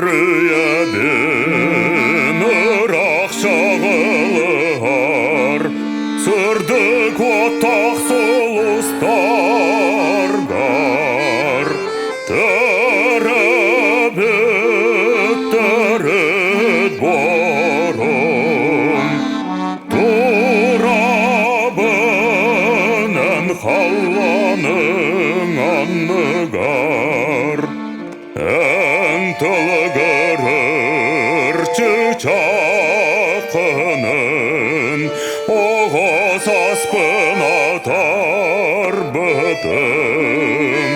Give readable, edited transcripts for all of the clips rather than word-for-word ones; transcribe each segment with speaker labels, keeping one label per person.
Speaker 1: үріябін ұрақ шағылығар, сұрдық оттақ сұлыстарғар, түрібіт борым, турабынан халланың анныгар, әнтілгірір чычақының оғыз аспын атар бітім.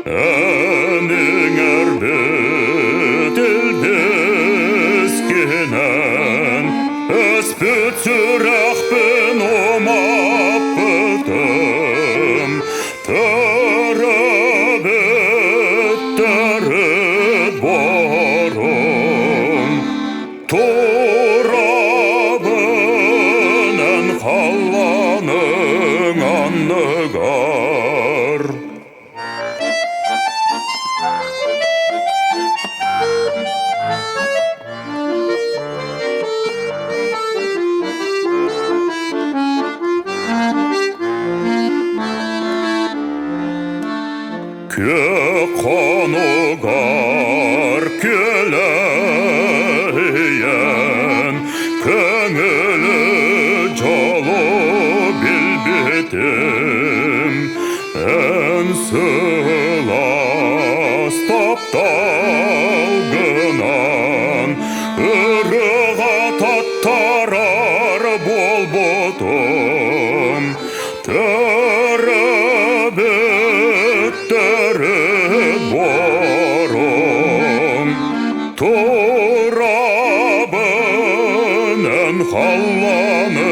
Speaker 1: Әніңер бітілдескенен өспіт сүрәқпін омап бітім. Түрібіт борым, турабынан халланың анныгар. Көк қонуғар келейін, көңілі жолы білбетім. Әнсілас тапталғынан үріға таттарар бол бұтым. Түрібіт борым, турабынан халланы